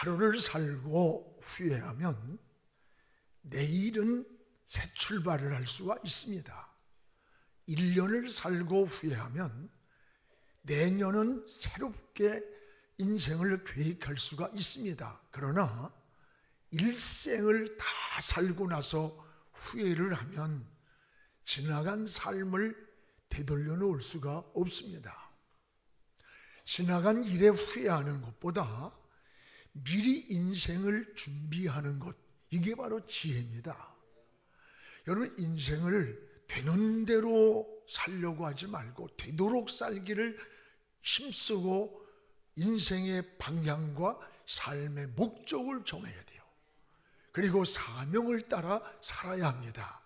하루를 살고 후회하면 내일은 새 출발을 할 수가 있습니다. 1년을 살고 후회하면 내년은 새롭게 인생을 계획할 수가 있습니다. 그러나 일생을 다 살고 나서 후회를 하면 지나간 삶을 되돌려 놓을 수가 없습니다. 지나간 일에 후회하는 것보다 미리 인생을 준비하는 것, 이게 바로 지혜입니다. 여러분, 인생을 되는 대로 살려고 하지 말고 되도록 살기를 힘쓰고 인생의 방향과 삶의 목적을 정해야 돼요. 그리고 사명을 따라 살아야 합니다.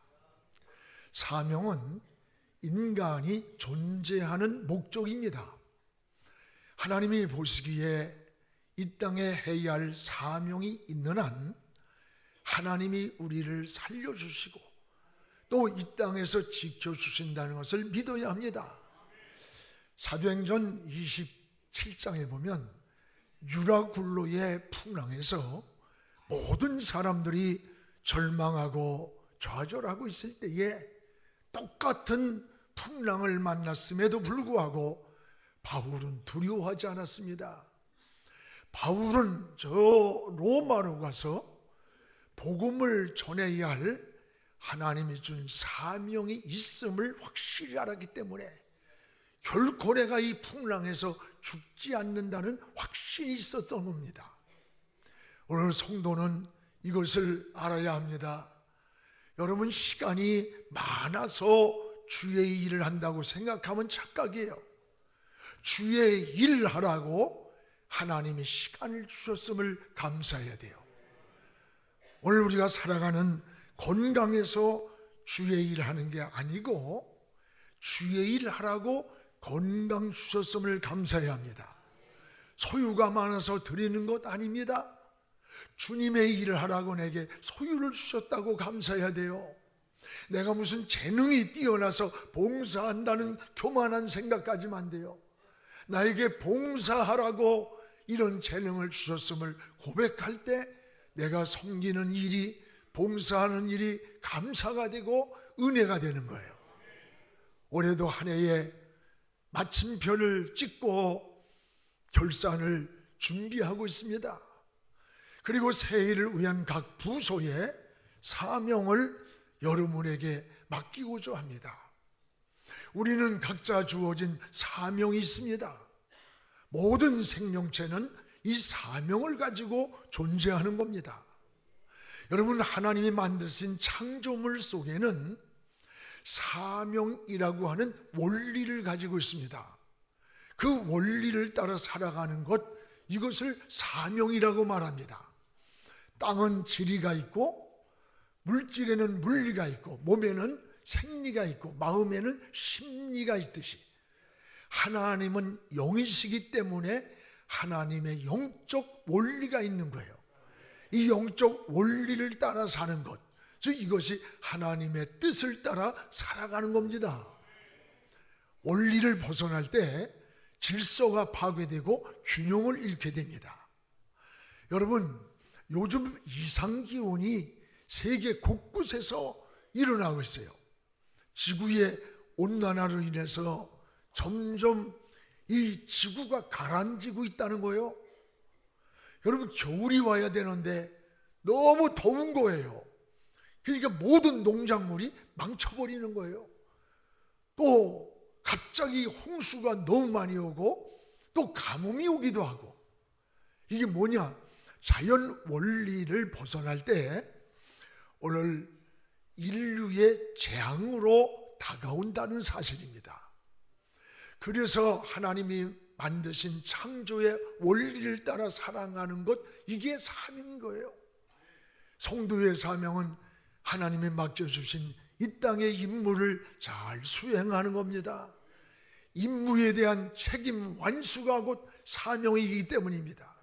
사명은 인간이 존재하는 목적입니다. 하나님이 보시기에 이 땅에 해야 할 사명이 있는 한 하나님이 우리를 살려주시고 또 이 땅에서 지켜주신다는 것을 믿어야 합니다. 사도행전 27장에 보면 유라굴로의 풍랑에서 모든 사람들이 절망하고 좌절하고 있을 때에 똑같은 풍랑을 만났음에도 불구하고 바울은 두려워하지 않았습니다. 바울은 저 로마로 가서 복음을 전해야 할 하나님이 준 사명이 있음을 확실히 알았기 때문에 결코 내가 이 풍랑에서 죽지 않는다는 확신이 있었던 겁니다. 오늘 성도는 이것을 알아야 합니다. 여러분, 시간이 많아서 주의 일을 한다고 생각하면 착각이에요. 주의 일 하라고 하나님이 시간을 주셨음을 감사해야 돼요. 오늘 우리가 살아가는 건강해서 주의 일 하는 게 아니고 주의 일 하라고 건강 주셨음을 감사해야 합니다. 소유가 많아서 드리는 것 아닙니다. 주님의 일을 하라고 내게 소유를 주셨다고 감사해야 돼요. 내가 무슨 재능이 뛰어나서 봉사한다는 교만한 생각까지는 안 돼요. 나에게 봉사하라고 이런 재능을 주셨음을 고백할 때 내가 섬기는 일이, 봉사하는 일이 감사가 되고 은혜가 되는 거예요. 올해도 한 해에 마침표를 찍고 결산을 준비하고 있습니다. 그리고 새해를 위한 각 부서의 사명을 여러분에게 맡기고자 합니다. 우리는 각자 주어진 사명이 있습니다. 모든 생명체는 이 사명을 가지고 존재하는 겁니다. 여러분, 하나님이 만드신 창조물 속에는 사명이라고 하는 원리를 가지고 있습니다. 그 원리를 따라 살아가는 것, 이것을 사명이라고 말합니다. 땅은 지리가 있고 물질에는 물리가 있고 몸에는 생리가 있고 마음에는 심리가 있듯이 하나님은 영이시기 때문에 하나님의 영적 원리가 있는 거예요. 이 영적 원리를 따라 사는 것, 즉 이것이 하나님의 뜻을 따라 살아가는 겁니다. 원리를 벗어날 때 질서가 파괴되고 균형을 잃게 됩니다. 여러분, 요즘 이상기온이 세계 곳곳에서 일어나고 있어요. 지구의 온난화로 인해서 점점 이 지구가 가라앉고 있다는 거예요. 여러분, 겨울이 와야 되는데 너무 더운 거예요. 그러니까 모든 농작물이 망쳐버리는 거예요. 또 갑자기 홍수가 너무 많이 오고 또 가뭄이 오기도 하고, 이게 뭐냐? 자연 원리를 벗어날 때 오늘 인류의 재앙으로 다가온다는 사실입니다. 그래서 하나님이 만드신 창조의 원리를 따라 살아가는 것, 이게 사명인 거예요. 성도의 사명은 하나님이 맡겨주신 이 땅의 임무를 잘 수행하는 겁니다. 임무에 대한 책임 완수가 곧 사명이기 때문입니다.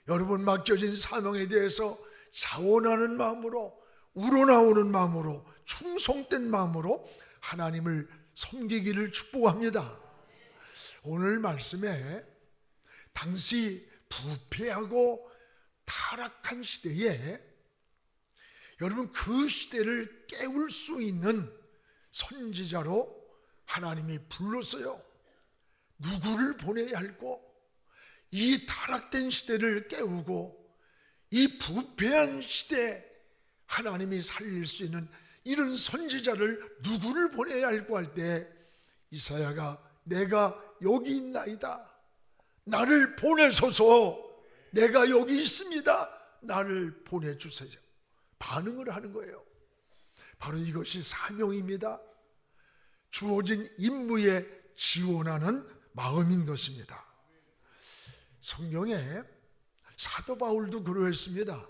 여러분, 맡겨진 사명에 대해서 자원하는 마음으로, 우러나오는 마음으로, 충성된 마음으로 하나님을 섬기기를 축복합니다. 오늘 말씀에 당시 부패하고 타락한 시대에 여러분 그 시대를 깨울 수 있는 선지자로 하나님이 불렀어요. 누구를 보내야 할고, 이 타락된 시대를 깨우고 이 부패한 시대 하나님이 살릴 수 있는 이런 선지자를 누구를 보내야 할고 할 때 이사야가 내가 여기 있나이다, 나를 보내소서, 내가 여기 있습니다, 나를 보내주세요, 반응을 하는 거예요. 바로 이것이 사명입니다. 주어진 임무에 지원하는 마음인 것입니다. 성경에 사도 바울도 그러했습니다.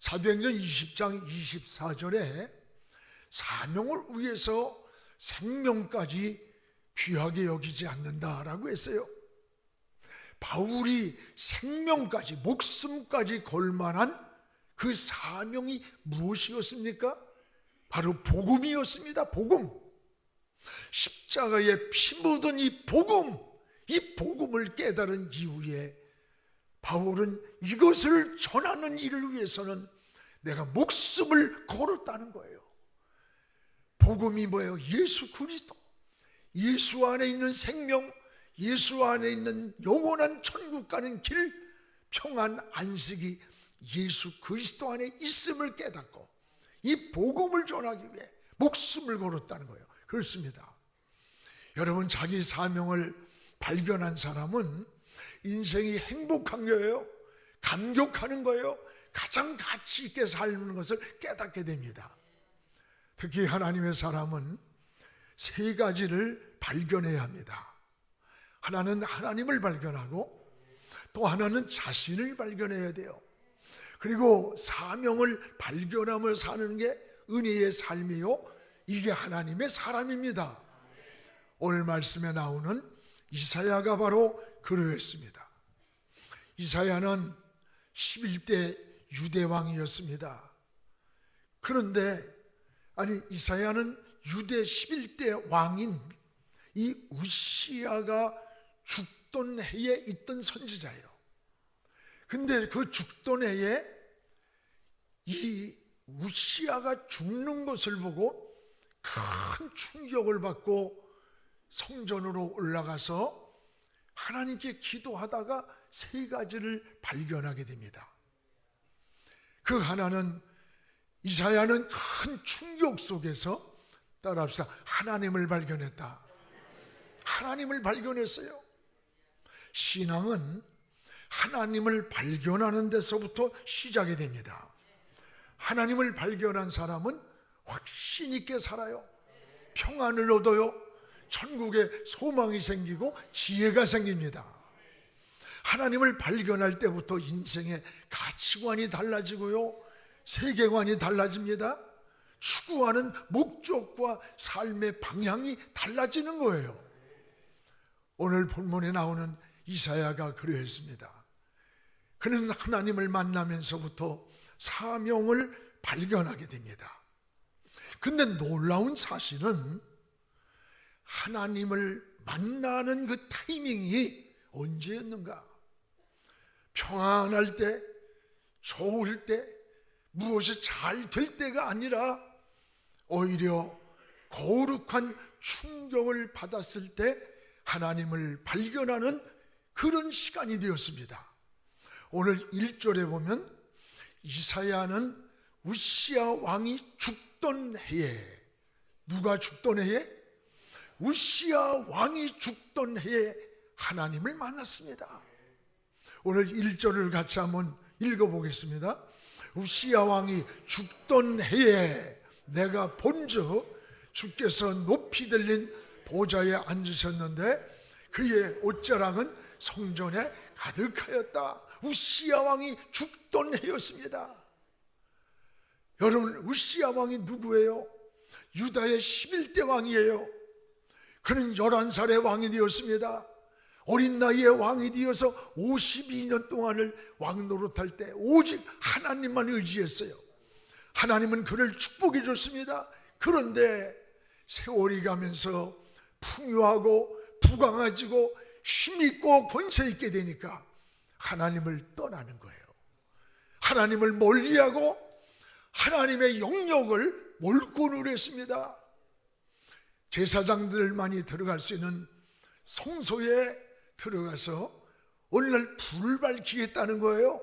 사도행전 20장 24절에 사명을 위해서 생명까지 귀하게 여기지 않는다라고 했어요. 바울이 생명까지, 목숨까지 걸 만한 그 사명이 무엇이었습니까? 바로 복음이었습니다. 복음. 십자가에 피 묻은 이 복음을 깨달은 이후에 바울은 이것을 전하는 일을 위해서는 내가 목숨을 걸었다는 거예요. 복음이 뭐예요? 예수 그리스도, 예수 안에 있는 생명, 예수 안에 있는 영원한 천국 가는 길, 평안, 안식이 예수 그리스도 안에 있음을 깨닫고 이 복음을 전하기 위해 목숨을 걸었다는 거예요. 그렇습니다. 여러분, 자기 사명을 발견한 사람은 인생이 행복한 거예요. 감격하는 거예요. 가장 가치 있게 살는 것을 깨닫게 됩니다. 특히 하나님의 사람은 세 가지를 발견해야 합니다. 하나는 하나님을 발견하고, 또 하나는 자신을 발견해야 돼요. 그리고 사명을 발견하며 사는 게 은혜의 삶이요, 이게 하나님의 사람입니다. 오늘 말씀에 나오는 이사야가 바로 그러했습니다. 이사야는 11대 유대왕이었습니다. 그런데 이사야는 유대 11대 왕인 이 우시야가 죽던 해에 있던 선지자예요. 근데 그 죽던 해에 이 우시야가 죽는 것을 보고 큰 충격을 받고 성전으로 올라가서 하나님께 기도하다가 세 가지를 발견하게 됩니다. 그 하나는, 이사야는 큰 충격 속에서, 따라합시다, 하나님을 발견했다. 하나님을 발견했어요. 신앙은 하나님을 발견하는 데서부터 시작이 됩니다. 하나님을 발견한 사람은 확신 있게 살아요. 평안을 얻어요. 천국에 소망이 생기고 지혜가 생깁니다. 하나님을 발견할 때부터 인생의 가치관이 달라지고요, 세계관이 달라집니다. 추구하는 목적과 삶의 방향이 달라지는 거예요. 오늘 본문에 나오는 이사야가 그러했습니다. 그는 하나님을 만나면서부터 사명을 발견하게 됩니다. 근데 놀라운 사실은 하나님을 만나는 그 타이밍이 언제였는가? 평안할 때, 좋을 때, 무엇이 잘 될 때가 아니라 오히려 거룩한 충격을 받았을 때 하나님을 발견하는 그런 시간이 되었습니다. 오늘 1절에 보면 이사야는 우시야 왕이 죽던 해에, 누가 죽던 해에? 우시야 왕이 죽던 해에 하나님을 만났습니다. 오늘 1절을 같이 한번 읽어보겠습니다. 우시야 왕이 죽던 해에 내가 본즉 주께서 높이 들린 보좌에 앉으셨는데 그의 옷자락은 성전에 가득하였다. 우시야 왕이 죽던 해였습니다. 여러분, 우시야 왕이 누구예요? 유다의 11대 왕이에요. 그는 11살의 왕이 되었습니다. 어린 나이에 왕이 되어서 52년 동안을 왕 노릇할 때 오직 하나님만 의지했어요. 하나님은 그를 축복해 줬습니다. 그런데 세월이 가면서 풍요하고 부강해지고 힘있고 권세 있게 되니까 하나님을 떠나는 거예요. 하나님을 멀리하고 하나님의 영역을 몰고 누렸습니다. 제사장들만이 들어갈 수 있는 성소에 들어가서 어느 날 불을 밝히겠다는 거예요.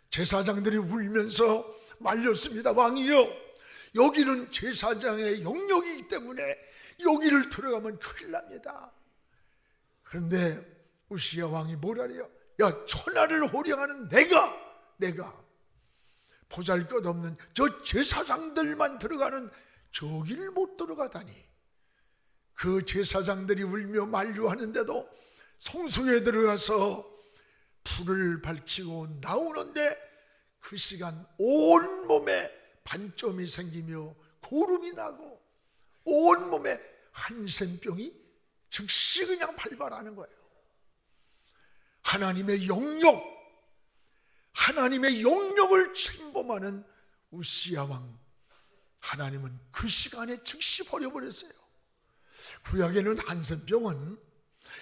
제사장들이 울면서 말렸습니다. 왕이요, 여기는 제사장의 영역이기 때문에 여기를 들어가면 큰일 납니다. 그런데 우시야 왕이 뭐라래요? 야, 천하를 호령하는 내가 보잘것없는 저 제사장들만 들어가는 저기를 못 들어가다니. 그 제사장들이 울며 만류하는데도 성소에 들어가서 불을 밝히고 나오는데 그 시간 온몸에 반점이 생기며 고름이 나고 온몸에 한센병이 즉시 그냥 발발하는 거예요. 하나님의 영역을 침범하는 우시야 왕, 하나님은 그 시간에 즉시 버려버렸어요. 구약에는 한센병은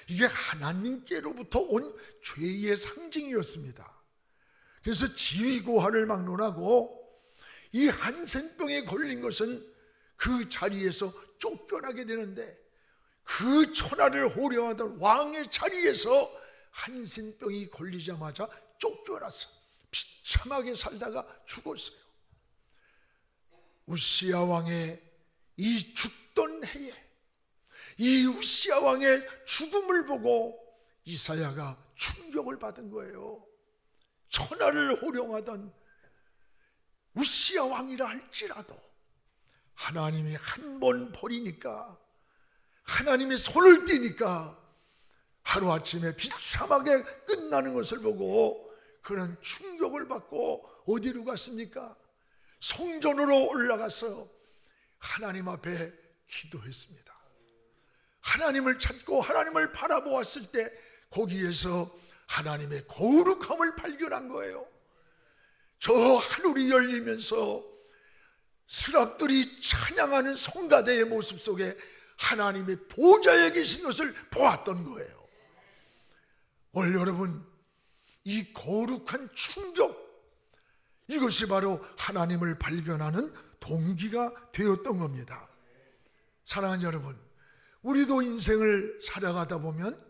이게 하나님께로부터 온 죄의 상징이었습니다. 그래서 지위고하를 막론하고 이 한센병에 걸린 것은 그 자리에서 쫓겨나게 되는데, 그 천하를 호령하던 왕의 자리에서 한센병이 걸리자마자 쫓겨나서 비참하게 살다가 죽었어요. 우시야 왕의 이 죽던 해에 이 우시야 왕의 죽음을 보고 이사야가 충격을 받은 거예요. 천하를 호령하던 우시야 왕이라 할지라도 하나님이 한 번 버리니까, 하나님이 손을 떼니까 하루아침에 비참하게 끝나는 것을 보고 그는 충격을 받고 어디로 갔습니까? 성전으로 올라가서 하나님 앞에 기도했습니다. 하나님을 찾고 하나님을 바라보았을 때 거기에서 하나님의 거룩함을 발견한 거예요. 저 하늘이 열리면서 스랍들이 찬양하는 성가대의 모습 속에 하나님의 보좌에 계신 것을 보았던 거예요. 오늘 여러분, 이 거룩한 충격, 이것이 바로 하나님을 발견하는 동기가 되었던 겁니다. 사랑하는 여러분, 우리도 인생을 살아가다 보면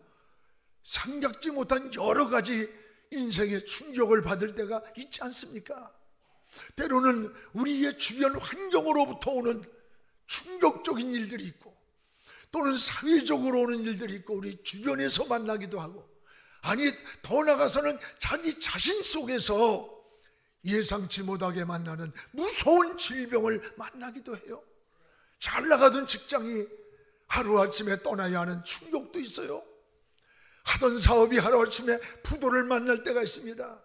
생각지 못한 여러 가지 인생의 충격을 받을 때가 있지 않습니까? 때로는 우리의 주변 환경으로부터 오는 충격적인 일들이 있고, 또는 사회적으로 오는 일들이 있고, 우리 주변에서 만나기도 하고, 아니 더 나아가서는 자기 자신 속에서 예상치 못하게 만나는 무서운 질병을 만나기도 해요. 잘 나가던 직장이 하루아침에 떠나야 하는 충격도 있어요. 하던 사업이 하루아침에 부도를 만날 때가 있습니다.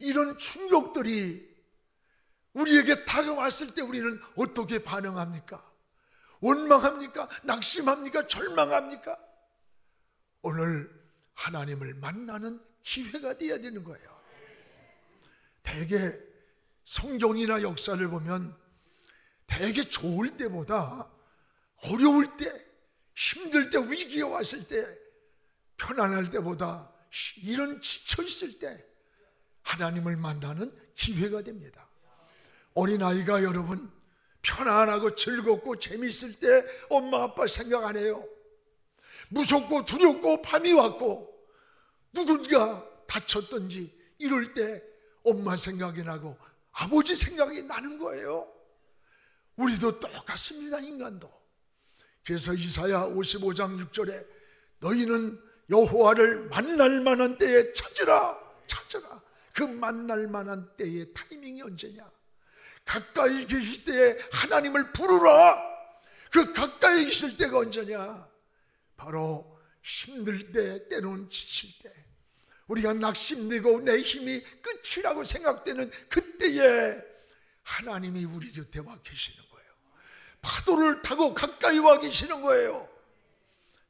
이런 충격들이 우리에게 다가왔을 때 우리는 어떻게 반응합니까? 원망합니까? 낙심합니까? 절망합니까? 오늘 하나님을 만나는 기회가 되어야 되는 거예요. 대개 성경이나 역사를 보면 대개 좋을 때보다 어려울 때, 힘들 때, 위기가 왔을 때, 편안할 때보다 이런 지쳐 있을 때 하나님을 만나는 기회가 됩니다. 어린아이가 여러분 편안하고 즐겁고 재미있을 때 엄마 아빠 생각 안 해요. 무섭고 두렵고 밤이 왔고 누군가 다쳤던지 이럴 때 엄마 생각이 나고 아버지 생각이 나는 거예요. 우리도 똑같습니다, 인간도. 그래서 이사야 55장 6절에 너희는 여호와를 만날 만한 때에 찾으라. 그 만날 만한 때의 타이밍이 언제냐? 가까이 계실 때에 하나님을 부르라. 그 가까이 계실 때가 언제냐? 바로 힘들 때, 때로는 지칠 때, 우리가 낙심되고 내 힘이 끝이라고 생각되는 그때에 하나님이 우리 곁에 와 계시는 거예요. 파도를 타고 가까이 와 계시는 거예요.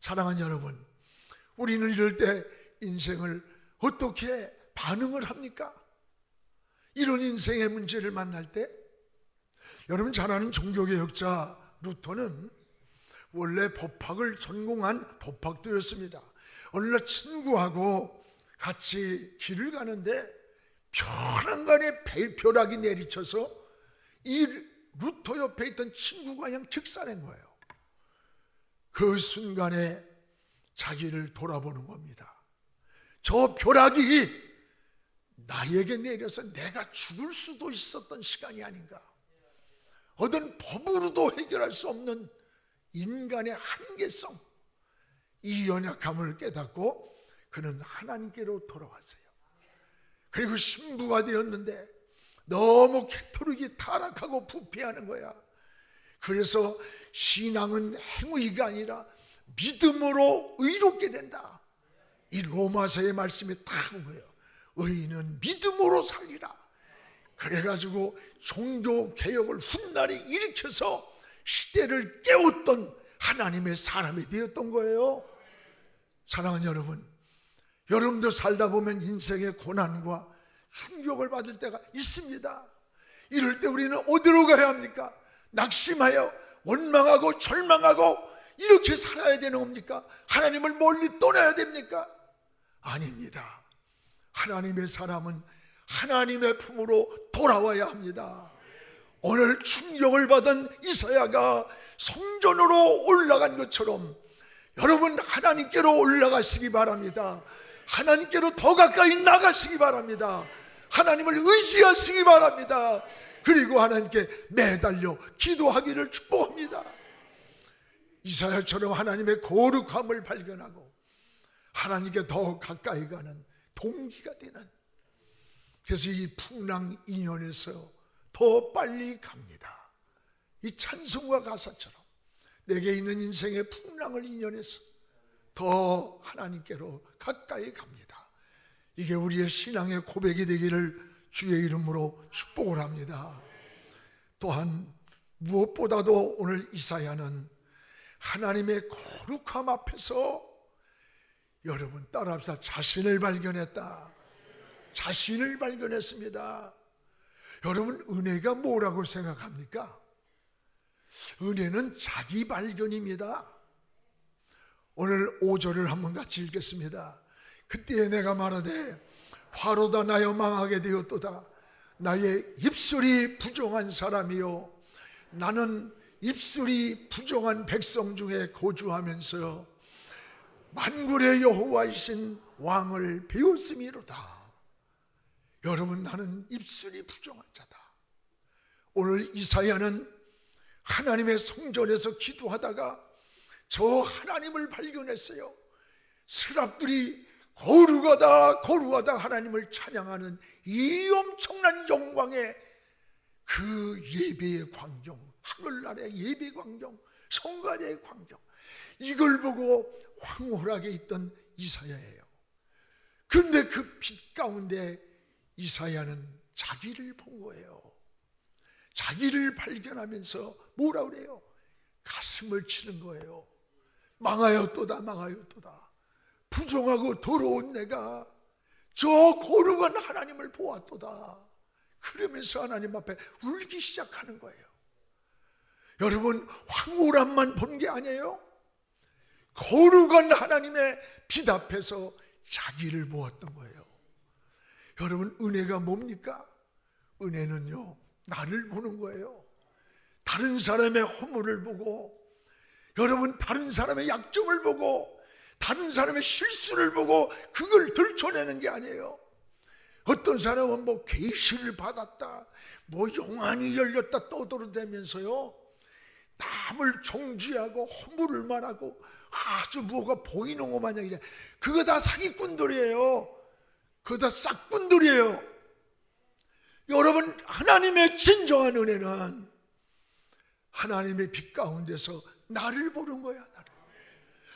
사랑하는 여러분, 우리는 이럴 때 인생을 어떻게 반응을 합니까? 이런 인생의 문제를 만날 때, 여러분 잘 아는 종교개혁자 루터는 원래 법학을 전공한 법학도였습니다. 어느 날 친구하고 같이 길을 가는데 편안간에 벼락이 내리쳐서 이 루터 옆에 있던 친구가 그냥 즉사낸 거예요. 그 순간에 자기를 돌아보는 겁니다. 저 벼락이 나에게 내려서 내가 죽을 수도 있었던 시간이 아닌가. 어떤 법으로도 해결할 수 없는 인간의 한계성, 이 연약함을 깨닫고 그는 하나님께로 돌아왔어요. 그리고 신부가 되었는데 너무 캐토릭이 타락하고 부패하는 거야. 그래서 신앙은 행위가 아니라 믿음으로 의롭게 된다. 이 로마서의 말씀이 딱 거예요. 의인은 믿음으로 살리라. 그래가지고 종교개혁을 훗날에 일으켜서 시대를 깨웠던 하나님의 사람이 되었던 거예요. 사랑하는 여러분, 여러분도 살다 보면 인생의 고난과 충격을 받을 때가 있습니다. 이럴 때 우리는 어디로 가야 합니까? 낙심하여 원망하고 절망하고 이렇게 살아야 되는 겁니까? 하나님을 멀리 떠나야 됩니까? 아닙니다. 하나님의 사람은 하나님의 품으로 돌아와야 합니다. 오늘 충격을 받은 이사야가 성전으로 올라간 것처럼 여러분 하나님께로 올라가시기 바랍니다. 하나님께로 더 가까이 나가시기 바랍니다. 하나님을 의지하시기 바랍니다. 그리고 하나님께 매달려 기도하기를 축복합니다. 이사야처럼 하나님의 거룩함을 발견하고 하나님께 더 가까이 가는 동기가 되는, 그래서 이 풍랑 인연에서 더 빨리 갑니다. 이 찬송과 가사처럼 내게 있는 인생의 풍랑을 인연해서 더 하나님께로 가까이 갑니다. 이게 우리의 신앙의 고백이 되기를 주의 이름으로 축복을 합니다. 또한 무엇보다도 오늘 이사야는 하나님의 거룩함 앞에서 여러분 따라합시다. 자신을 발견했다. 자신을 발견했습니다. 여러분 은혜가 뭐라고 생각합니까? 은혜는 자기 발견입니다. 오늘 5절을 한번 같이 읽겠습니다. 그때 내가 말하되 화로다 나여 망하게 되었도다. 나의 입술이 부정한 사람이요 나는 입술이 부정한 백성 중에 거주하면서 만군의 여호와이신 왕을 배웠음이로다. 여러분 나는 입술이 부정한 자다. 오늘 이사야는 하나님의 성전에서 기도하다가 저 하나님을 발견했어요. 스랍들이 거룩하다 하나님을 찬양하는 이 엄청난 영광의 그 예배의 광경, 하늘나라의 예배 광경, 성가대의 광경, 이걸 보고 황홀하게 있던 이사야예요. 그런데 그 빛 가운데 이사야는 자기를 본 거예요. 자기를 발견하면서 뭐라 그래요? 가슴을 치는 거예요. 망하였도다 망하였도다. 부정하고 더러운 내가 저 거룩한 하나님을 보았도다. 그러면서 하나님 앞에 울기 시작하는 거예요. 여러분 황홀함만 본 게 아니에요. 거룩한 하나님의 빛 앞에서 자기를 보았던 거예요. 여러분 은혜가 뭡니까? 은혜는요 나를 보는 거예요. 다른 사람의 허물을 보고, 여러분 다른 사람의 약점을 보고, 다른 사람의 실수를 보고 그걸 들춰내는 게 아니에요. 어떤 사람은 뭐 계시를 받았다, 뭐 용안이 열렸다 떠들어대면서요 남을 정죄하고 허물을 말하고 아주 뭐가 보이는 것 마냥 이래. 그거 다 사기꾼들이에요. 그거 다 싹꾼들이에요. 여러분 하나님의 진정한 은혜는 하나님의 빛 가운데서 나를 보는 거야. 나를.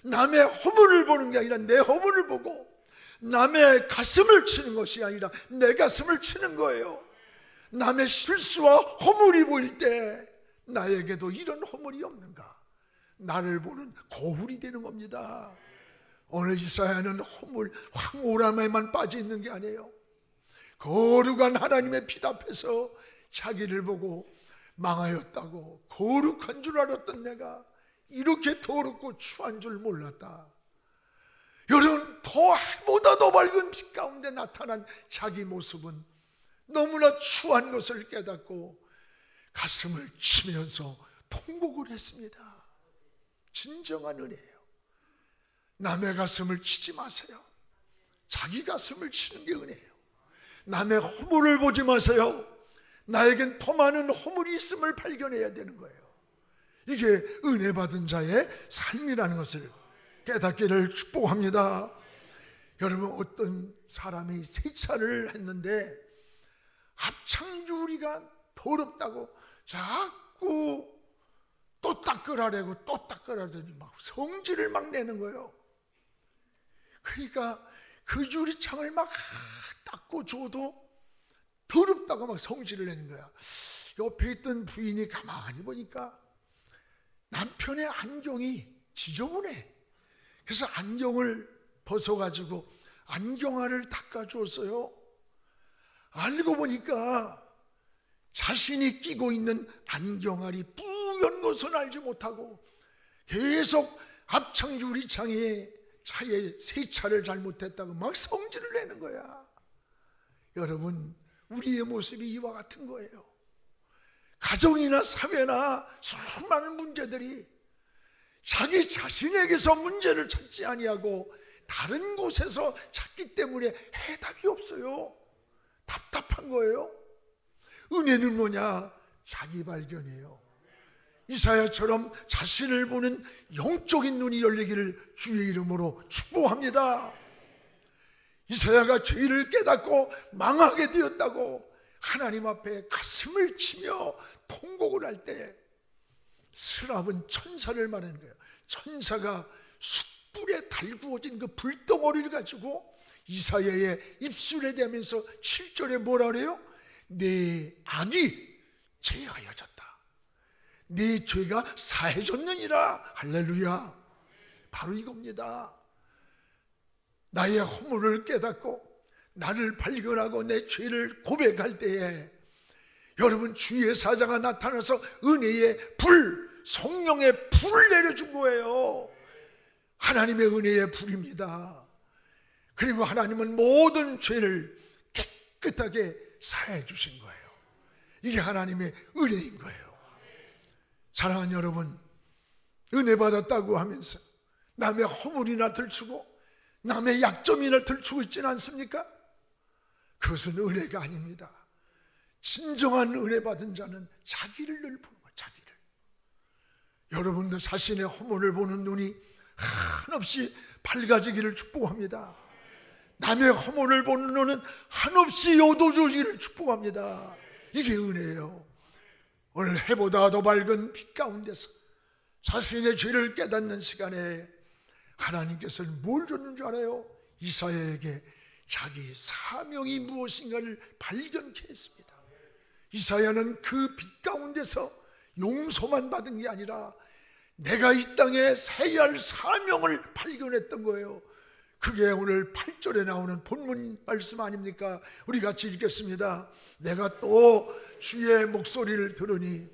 남의 허물을 보는 게 아니라 내 허물을 보고, 남의 가슴을 치는 것이 아니라 내 가슴을 치는 거예요. 남의 실수와 허물이 보일 때 나에게도 이런 허물이 없는가, 나를 보는 거울이 되는 겁니다. 오늘 이사야는 허물, 황홀함에만 빠져 있는 게 아니에요. 거룩한 하나님의 빛 앞에서 자기를 보고 망하였다고, 거룩한 줄 알았던 내가 이렇게 더럽고 추한 줄 몰랐다. 여러분 보다 더 밝은 빛 가운데 나타난 자기 모습은 너무나 추한 것을 깨닫고 가슴을 치면서 통곡을 했습니다. 진정한 은혜예요. 남의 가슴을 치지 마세요. 자기 가슴을 치는 게 은혜예요. 남의 허물을 보지 마세요. 나에겐 더 많은 허물이 있음을 발견해야 되는 거예요. 이게 은혜 받은 자의 삶이라는 것을 깨닫기를 축복합니다. 여러분, 어떤 사람이 세차를 했는데 합창주리가 더럽다고 자꾸 또 닦으라고 또 닦으라더니 막 성질을 막 내는 거예요. 그러니까 그 유리창을 막 닦고 줘도 더럽다고 막 성질을 내는 거야. 옆에 있던 부인이 가만히 보니까 남편의 안경이 지저분해. 그래서 안경을 벗어가지고 안경알을 닦아줬어요. 알고 보니까 자신이 끼고 있는 안경알이 뿌연 것은 알지 못하고 계속 앞창 유리창에 차에 세차를 잘못했다고 막 성질을 내는 거야. 여러분, 우리의 모습이 이와 같은 거예요. 가정이나 사회나 수많은 문제들이 자기 자신에게서 문제를 찾지 아니하고 다른 곳에서 찾기 때문에 해답이 없어요. 답답한 거예요. 은혜는 뭐냐? 자기 발견이에요. 이사야처럼 자신을 보는 영적인 눈이 열리기를 주의 이름으로 축복합니다. 이사야가 죄를 깨닫고 망하게 되었다고 하나님 앞에 가슴을 치며 통곡을 할 때 스랍은 천사를 말하는 거예요. 천사가 숯불에 달구어진 그 불덩어리를 가지고 이사야의 입술에 대면서 7절에 뭐라 그래요? 내 악이 제하여졌다. 네 죄가 사해졌느니라. 할렐루야. 바로 이겁니다. 나의 허물을 깨닫고 나를 발견하고 내 죄를 고백할 때에 여러분, 주의 사자가 나타나서 은혜의 불, 성령의 불을 내려준 거예요. 하나님의 은혜의 불입니다. 그리고 하나님은 모든 죄를 깨끗하게 사해 주신 거예요. 이게 하나님의 은혜인 거예요. 사랑하는 여러분, 은혜 받았다고 하면서 남의 허물이나 들추고 남의 약점이나 들추고 있지는 않습니까? 그것은 은혜가 아닙니다. 진정한 은혜 받은 자는 자기를 늘 보는 거예요. 자기를. 여러분도 자신의 허물을 보는 눈이 한없이 밝아지기를 축복합니다. 남의 허물을 보는 눈은 한없이 요도주기를 축복합니다. 이게 은혜예요. 오늘 해보다 더 밝은 빛 가운데서 자신의 죄를 깨닫는 시간에 하나님께서는 뭘 줬는 줄 알아요? 이사야에게 자기 사명이 무엇인가를 발견케 했습니다. 이사야는 그 빛 가운데서 용서만 받은 게 아니라 내가 이 땅에 세야 할 사명을 발견했던 거예요. 그게 오늘 8절에 나오는 본문 말씀 아닙니까? 우리 같이 읽겠습니다. 내가 또 주의 목소리를 들으니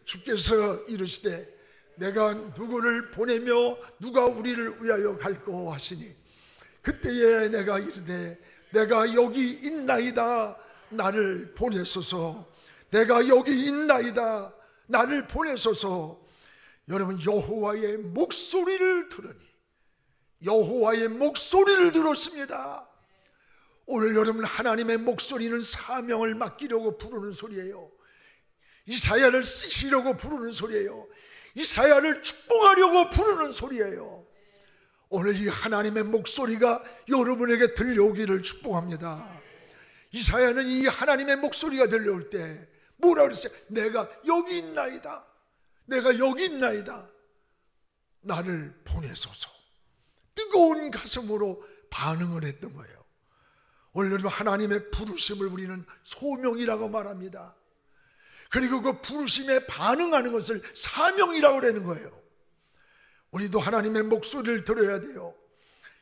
주께서 이르시되 내가 누구를 보내며 누가 우리를 위하여 갈꼬 하시니 그때에 내가 이르되 내가 여기 있나이다 나를 보내소서. 내가 여기 있나이다 나를 보내소서. 여러분, 여호와의 목소리를 들으니 여호와의 목소리를 들었습니다. 오늘 여러분, 하나님의 목소리는 사명을 맡기려고 부르는 소리예요. 이사야를 쓰시려고 부르는 소리예요. 이사야를 축복하려고 부르는 소리예요. 오늘 이 하나님의 목소리가 여러분에게 들려오기를 축복합니다. 이사야는 이 하나님의 목소리가 들려올 때 뭐라 그랬어요? 내가 여기 있나이다. 내가 여기 있나이다. 나를 보내소서. 뜨거운 가슴으로 반응을 했던 거예요. 오늘 여러분, 하나님의 부르심을 우리는 소명이라고 말합니다. 그리고 그 부르심에 반응하는 것을 사명이라고 그러는 거예요. 우리도 하나님의 목소리를 들어야 돼요.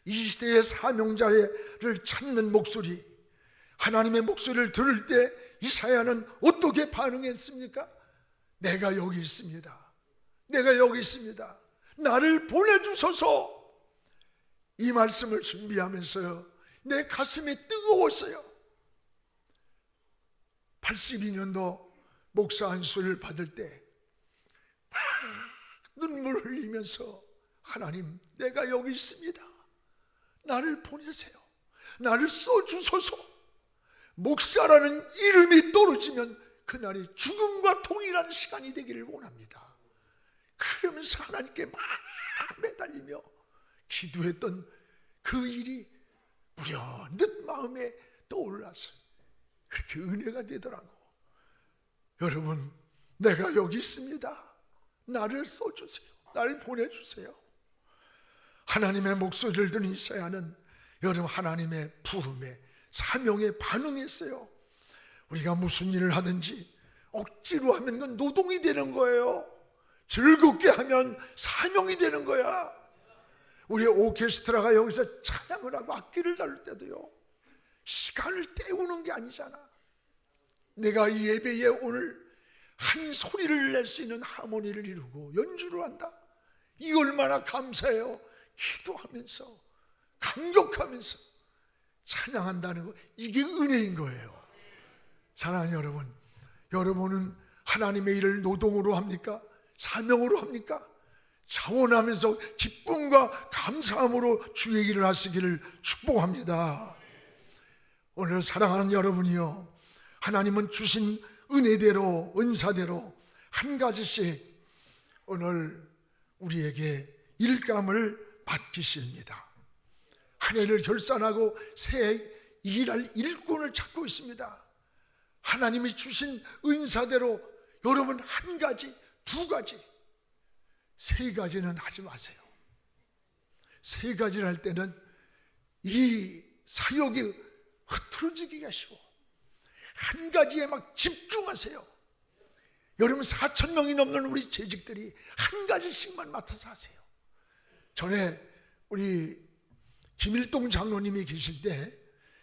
이 시대의 사명자를 찾는 목소리, 하나님의 목소리를 들을 때 이사야는 어떻게 반응했습니까? 내가 여기 있습니다. 내가 여기 있습니다. 나를 보내주소서. 이 말씀을 준비하면서 내 가슴이 뜨거웠어요. 82년도 목사 안수를 받을 때 막 눈물을 흘리면서 하나님, 내가 여기 있습니다. 나를 보내세요. 나를 써주소서. 목사라는 이름이 떨어지면 그날이 죽음과 동일한 시간이 되기를 원합니다. 그러면서 하나님께 막 매달리며 기도했던 그 일이 불현듯 마음에 떠올라서 그렇게 은혜가 되더라고. 여러분, 내가 여기 있습니다. 나를 써주세요. 나를 보내주세요. 하나님의 목소리를 듣는 이사야는 여러분, 하나님의 부름에, 사명에 반응했어요. 우리가 무슨 일을 하든지 억지로 하면 그건 노동이 되는 거예요. 즐겁게 하면 사명이 되는 거야. 우리 오케스트라가 여기서 찬양을 하고 악기를 다룰 때도요, 시간을 때우는 게 아니잖아. 내가 이 예배에 오늘 한 소리를 낼 수 있는 하모니를 이루고 연주를 한다. 이 얼마나 감사해요. 기도하면서 감격하면서 찬양한다는 거, 이게 은혜인 거예요. 사랑하는 여러분, 여러분은 하나님의 일을 노동으로 합니까? 사명으로 합니까? 자원하면서 기쁨과 감사함으로 주의 일을 하시기를 축복합니다. 오늘 사랑하는 여러분이요, 하나님은 주신 은혜대로, 은사대로 한 가지씩 오늘 우리에게 일감을 맡기십니다. 한 해를 결산하고 새해 일할 일꾼을 찾고 있습니다. 하나님이 주신 은사대로 여러분 한 가지, 두 가지, 세 가지는 하지 마세요. 세 가지를 할 때는 이 사역이 흐트러지기가 쉬워. 한 가지에 막 집중하세요. 여러분 4,000명이 넘는 우리 재직들이 한 가지씩만 맡아서 하세요. 전에 우리 김일동 장로님이 계실 때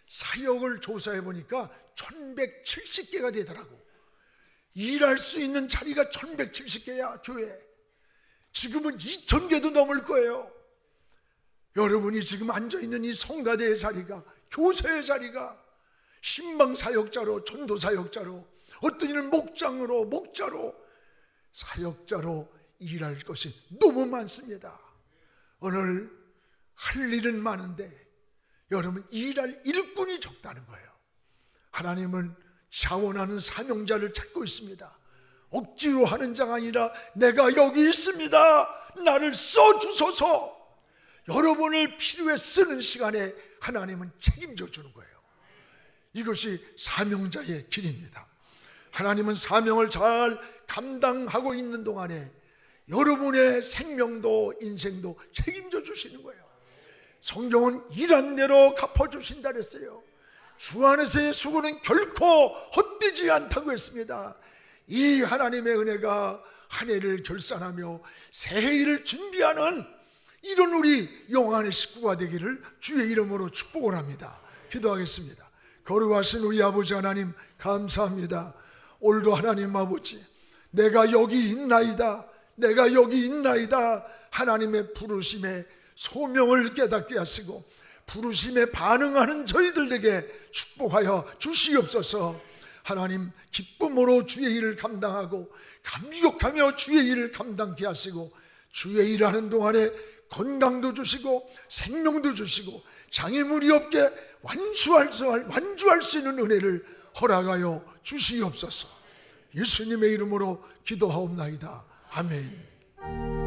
사역을 조사해 보니까 1170개가 되더라고. 일할 수 있는 자리가 1170개야 교회. 지금은 2000개도 넘을 거예요. 여러분이 지금 앉아있는 이 성가대의 자리가, 교사의 자리가 신방사역자로, 전도사역자로, 어떤 이는 목자로 사역자로 일할 것이 너무 많습니다. 오늘 할 일은 많은데 여러분 일할 일꾼이 적다는 거예요. 하나님은 자원하는 사명자를 찾고 있습니다. 억지로 하는 자가 아니라 내가 여기 있습니다. 나를 써주소서. 여러분을 필요에 쓰는 시간에 하나님은 책임져 주는 거예요. 이것이 사명자의 길입니다. 하나님은 사명을 잘 감당하고 있는 동안에 여러분의 생명도 인생도 책임져 주시는 거예요. 성경은 일한 대로 갚아주신다 그랬어요. 주 안에서의 수고는 결코 헛되지 않다고 했습니다. 이 하나님의 은혜가 한 해를 결산하며 새해를 준비하는 이런 우리 영안의 식구가 되기를 주의 이름으로 축복을 합니다. 기도하겠습니다. 거룩하신 우리 아버지 하나님, 감사합니다. 오늘도 하나님 아버지, 내가 여기 있나이다, 내가 여기 있나이다 하나님의 부르심에 소명을 깨닫게 하시고 부르심에 반응하는 저희들에게 축복하여 주시옵소서. 하나님, 기쁨으로 주의 일을 감당하고 감격하며 주의 일을 감당케 하시고 주의 일하는 동안에 건강도 주시고 생명도 주시고 장애물이 없게 완주할 수 있는 은혜를 허락하여 주시옵소서. 예수님의 이름으로 기도하옵나이다. 아멘.